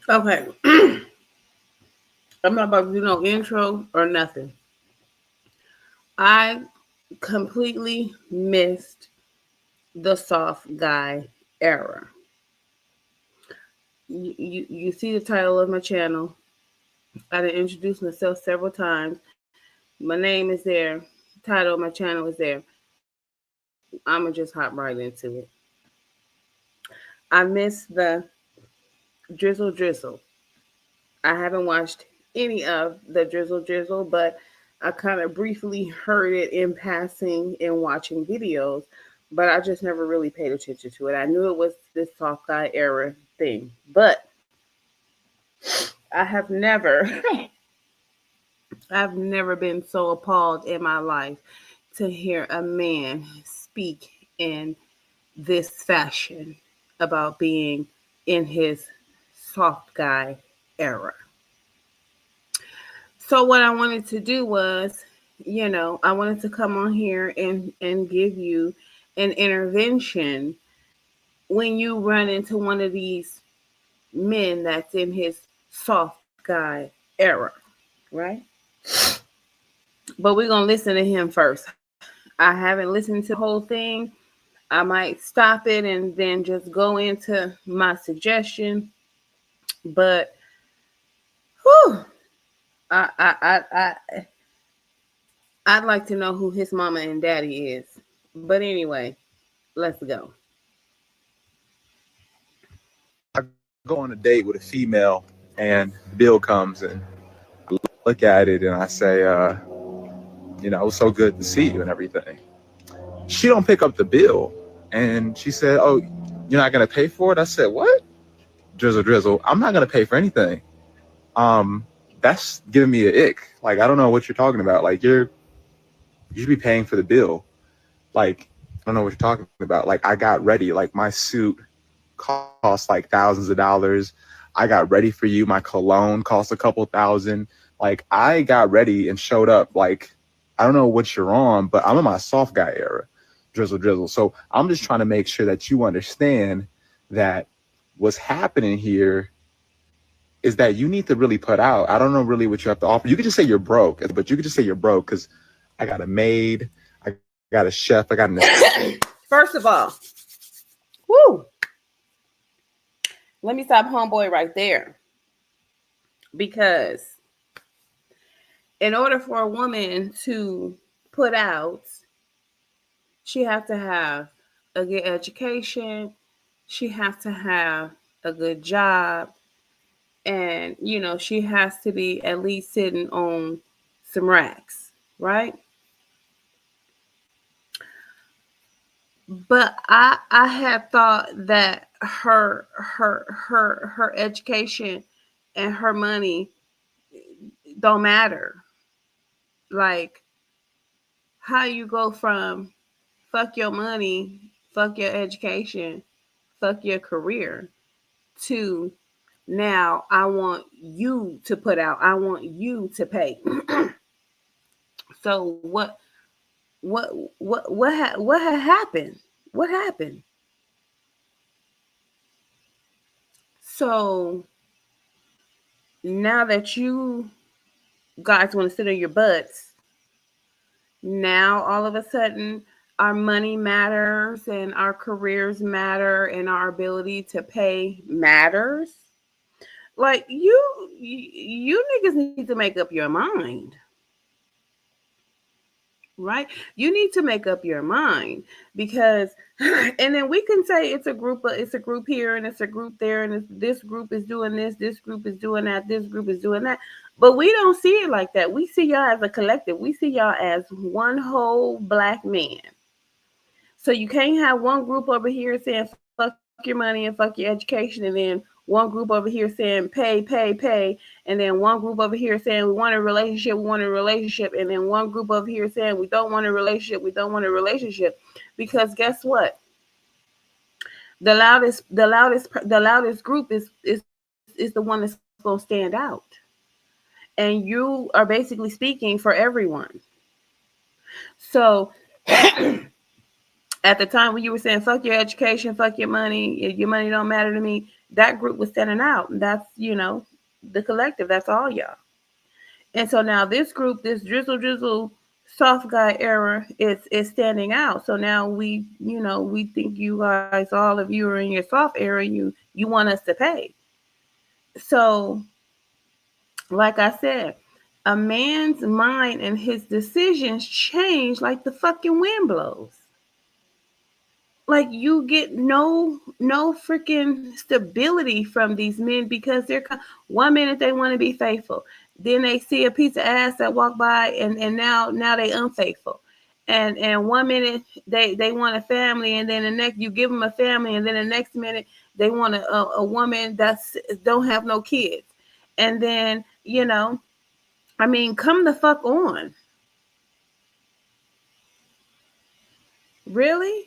Okay. I'm not about to do no intro or nothing. I completely missed the soft guy era. You see the title of my channel. I done introduced myself several times. My name is there. Title of my channel is there. I'ma just hop right into it. I missed the drizzle. I haven't watched any of the drizzle, but I kind of briefly heard it in passing and watching videos, but I just never really paid attention to it. I knew it was this soft guy era thing, but I have never, I've never been so appalled in my life to hear a man speak in this fashion about being in his soft guy era. So what I wanted to do was, I wanted to come on here and give you an intervention when you run into one of these men that's in his soft guy era, right? But we're gonna listen to him first. I haven't listened to the whole thing. I might stop it and then just go into my suggestion. But whew, I'd like to know who his mama and daddy is. But anyway, let's go. I go on a date with a female, and Bill comes, and I look at it and I say, it was so good to see you and everything. She don't pick up the bill, and she said, "Oh, you're not gonna pay for it?" I said, "What? Drizzle. I'm not gonna pay for anything. Um, that's giving me an ick. Like, I don't know what you're talking about. Like, you should be paying for the bill. Like, I don't know what you're talking about. Like, I got ready. Like, my suit cost like thousands of dollars. I got ready for you. My cologne cost a couple thousand. Like, I got ready and showed up. Like, I don't know what you're on, but I'm in my soft guy era, drizzle. So I'm just trying to make sure that you understand that what's happening here is that you need to really put out. I don't know really what you have to offer. You could just say you're broke, but you could just say you're broke because I got a maid, I got a chef, I got an First of all, whoo, let me stop homeboy right there. Because in order for a woman to put out, she has to have a good education, she has to have a good job, and she has to be at least sitting on some racks, right? But I had thought that her education and her money don't matter. Like, how you go from fuck your money, fuck your education, fuck your career to now I want you to put out, I want you to pay. So what what had happened? What happened? So now that you guys want to sit on your butts, now all of a sudden our money matters and our careers matter and our ability to pay matters. Like, you niggas need to make up your mind, right? You need to make up your mind because and then we can say it's a group here and it's a group there and this group is doing this group is doing that, this group is doing that. But we don't see it like that. We see y'all as a collective. We see y'all as one whole black man. So you can't have one group over here saying fuck your money and fuck your education, and then one group over here saying pay, and then one group over here saying we want a relationship, and then one group over here saying we don't want a relationship, we don't want a relationship. Because guess what? The loudest group is the one that's gonna stand out. And you are basically speaking for everyone. So At the time when you were saying fuck your education, fuck your money don't matter to me, that group was standing out. That's, the collective, that's all y'all. And so now this group, this drizzle soft guy era is standing out. So now we think you guys, all of you are in your soft era, you want us to pay. So like I said, a man's mind and his decisions change like the fucking wind blows. Like you get no freaking stability from these men because they're 1 minute they want to be faithful, then they see a piece of ass that walk by, and now they unfaithful, and 1 minute they want a family, and then the next you give them a family, and then the next minute they want a woman that's don't have no kids, and then I mean, come the fuck on, really.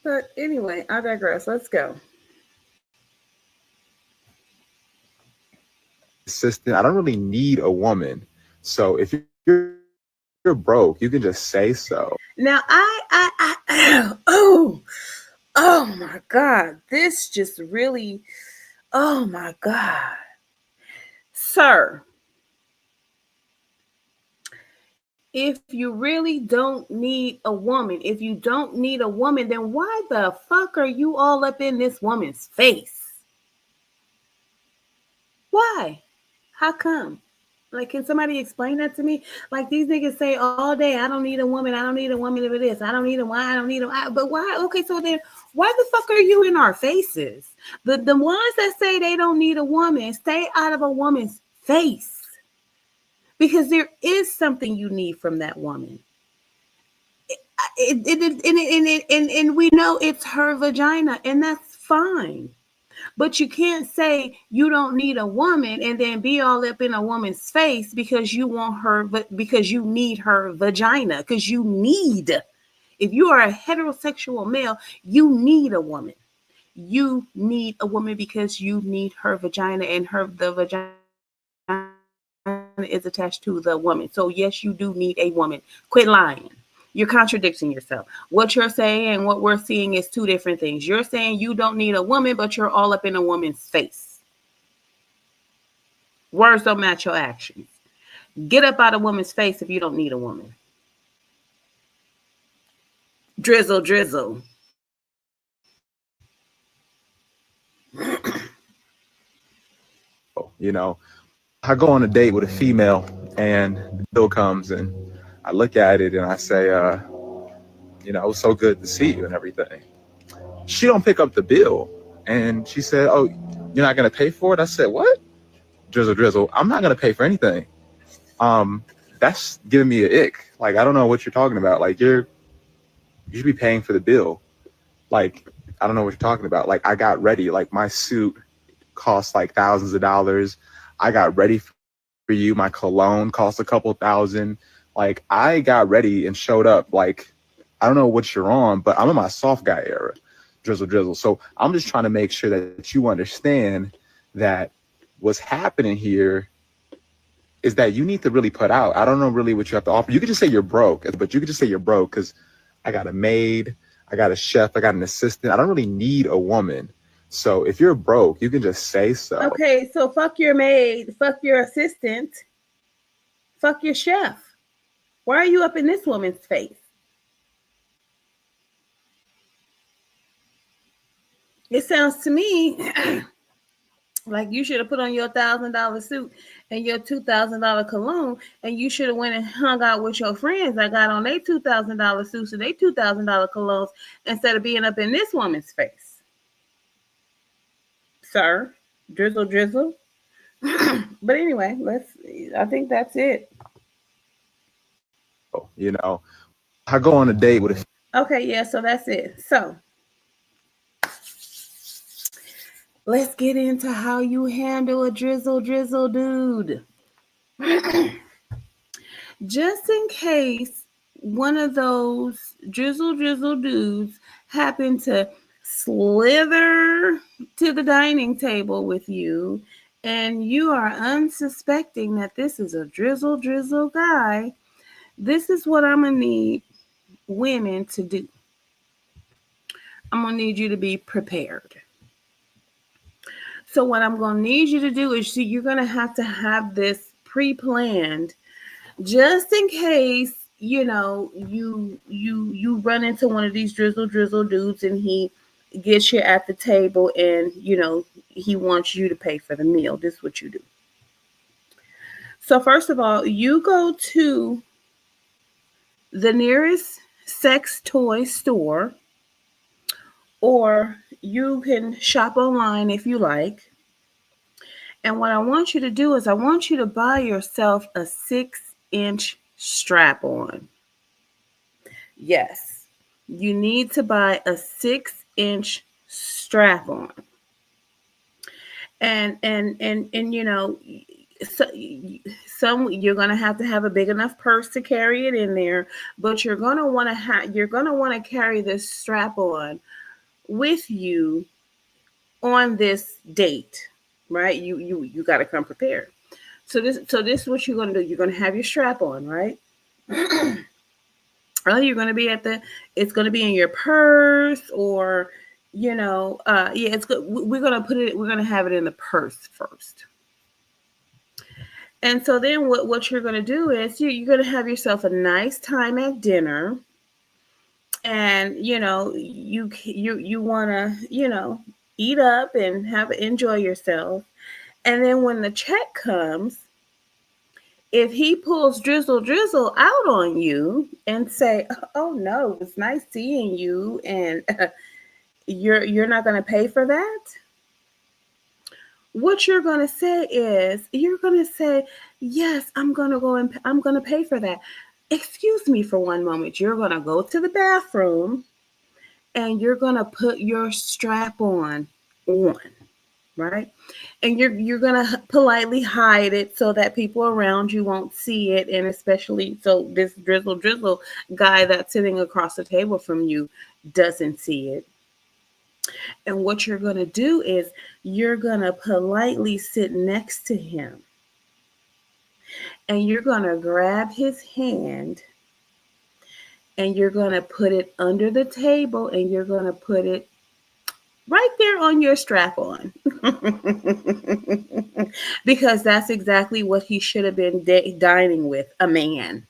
But anyway, I digress. Let's go. Assistant. I don't really need a woman. So if you're broke, you can just say so. Now oh my God, this just really, oh my God, sir. If you really don't need a woman, if you don't need a woman, then why the fuck are you all up in this woman's face? Why? How come? Like, can somebody explain that to me? Like, these niggas say all day, I don't need a woman. I don't need a woman for this. I don't need a why. I don't need a why. But why? Okay, so then why the fuck are you in our faces? The ones that say they don't need a woman, stay out of a woman's face. Because there is something you need from that woman. And we know it's her vagina, and that's fine. But you can't say you don't need a woman and then be all up in a woman's face because you want her, because you need her vagina. Because if you are a heterosexual male, you need a woman. You need a woman because you need her vagina, and the vagina is attached to the woman. So yes, you do need a woman. Quit lying. You're contradicting yourself. What you're saying and what we're seeing is two different things. You're saying you don't need a woman, but you're all up in a woman's face. Words don't match your actions. Get up out of a woman's face if you don't need a woman. Drizzle. I go on a date with a female, and the bill comes, and I look at it and I say, it was so good to see you and everything. She don't pick up the bill, and she said, "Oh, you're not gonna pay for it?" I said, "What?" Drizzle. I'm not gonna pay for anything. That's giving me an ick. Like, I don't know what you're talking about. Like, you should be paying for the bill. Like, I don't know what you're talking about. Like, I got ready. Like, my suit cost like thousands of dollars. I got ready for you. My cologne cost a couple thousand. Like, I got ready and showed up. Like, I don't know what you're on, but I'm in my soft guy era. Drizzle. So I'm just trying to make sure that you understand that what's happening here is that you need to really put out. I don't know really what you have to offer. You could just say you're broke, but you could just say you're broke because I got a maid, I got a chef, I got an assistant. I don't really need a woman. So if you're broke, you can just say so. Okay, so fuck your maid, fuck your assistant, fuck your chef. Why are you up in this woman's face? It sounds to me like you should have put on your $1,000 suit and your $2,000 cologne, and you should have went and hung out with your friends that got on their $2,000 suits and their $2,000 colognes instead of being up in this woman's face. Sir, drizzle. But anyway, I think that's it. I go on a date with a... Okay, yeah, so that's it. So let's get into how you handle a drizzle dude. Just in case one of those drizzle dudes happen to slither to the dining table with you, and you are unsuspecting that this is a drizzle guy, this is what I'm gonna need women to do. I'm going to need you to be prepared. So what I'm going to need you to do is you're going to have this pre-planned just in case, you run into one of these drizzle dudes and he gets you at the table and, he wants you to pay for the meal. This is what you do. So first of all, you go to the nearest sex toy store, or you can shop online if you like. And what I want you to do is I want you to buy yourself a 6-inch strap on. Yes, you need to buy a 6-inch strap on. And so, some you're going to have a big enough purse to carry it in there, but you're going to want to carry this strap on with you on this date, right? You got to come prepared. So this is what you're going to do. You're going to have your strap on, right? Oh, you're going to be it's going to be in your purse, or it's good. We're going to have it in the purse first. And so then what you're going to do is you're going to have yourself a nice time at dinner, and you want to eat up and enjoy yourself. And then when the check comes, if he pulls drizzle out on you and say, "Oh no, it's nice seeing you," and you're not going to pay for that, what you're going to say is, "Yes, I'm going to go and I'm going to pay for that. Excuse me for one moment." You're going to go to the bathroom and you're going to put your strap on, right? And you're going to politely hide it so that people around you won't see it, and especially so this drizzle guy that's sitting across the table from you doesn't see it. And what you're going to do is you're going to politely sit next to him, and you're going to grab his hand and you're going to put it under the table, and you're going to put it right there on your strap on. Because that's exactly what he should have been dining with, a man,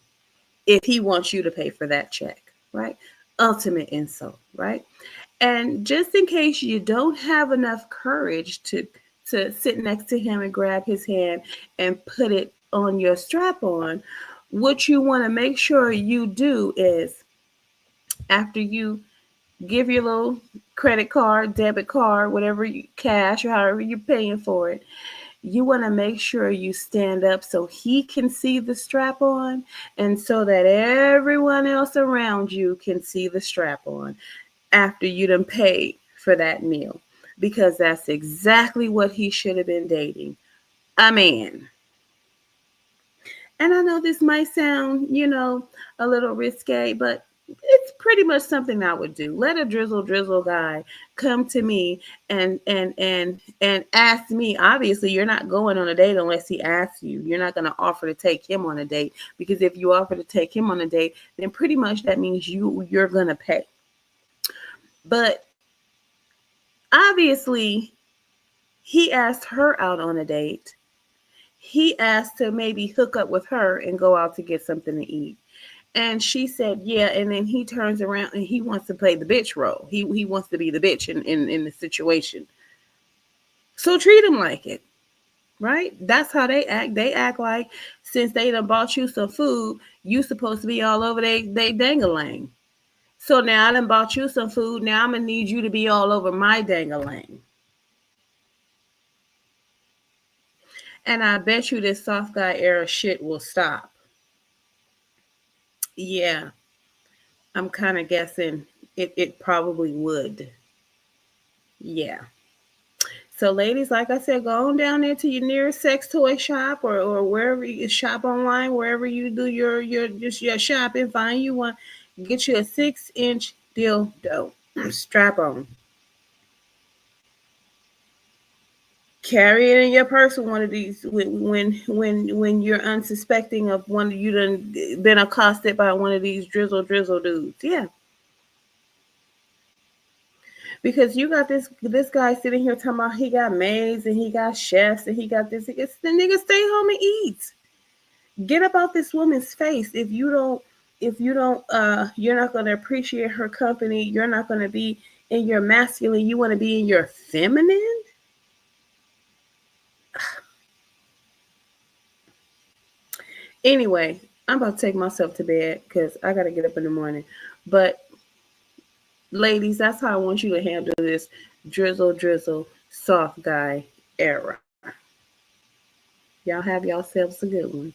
if he wants you to pay for that check, right? Ultimate insult, right? And just in case you don't have enough courage to sit next to him and grab his hand and put it on your strap on, what you want to make sure you do is, after you give your little credit card, debit card, whatever cash or however you're paying for it, you want to make sure you stand up so he can see the strap on, and so that everyone else around you can see the strap on after you done paid for that meal. Because that's exactly what he should have been dating, a man. And I know this might sound, a little risque, but it's pretty much something I would do. Let a drizzle guy come to me and ask me. Obviously, you're not going on a date unless he asks you. You're not going to offer to take him on a date, because if you offer to take him on a date, then pretty much that means you're going to pay. But obviously, he asked her out on a date. He asked to maybe hook up with her and go out to get something to eat. And she said, yeah. And then he turns around and he wants to play the bitch role. He wants to be the bitch in the situation. So treat him like it, right? That's how they act. They act like since they done bought you some food, you supposed to be all over they dangalang. So now I done bought you some food. Now I'm going to need you to be all over my dangalang. And I bet you this soft guy era shit will stop. Yeah, I'm kind of guessing it probably would. Yeah. So, ladies, like I said, go on down there to your nearest sex toy shop, or wherever you shop online, wherever you do your shopping. Find you one, get you a 6-inch dildo strap on. Carry it in your purse with one of these when you're unsuspecting of one you done been accosted by one of these drizzle dudes. Yeah. Because you got this guy sitting here talking about he got maids and he got chefs and he got this. It's the nigga stay home and eat. Get up out this woman's face. If you don't you're not gonna appreciate her company, you're not gonna be in your masculine, you wanna be in your feminine. Anyway, I'm about to take myself to bed because I gotta get up in the morning. But ladies, that's how I want you to handle this drizzle soft guy era. Y'all have yourselves a good one.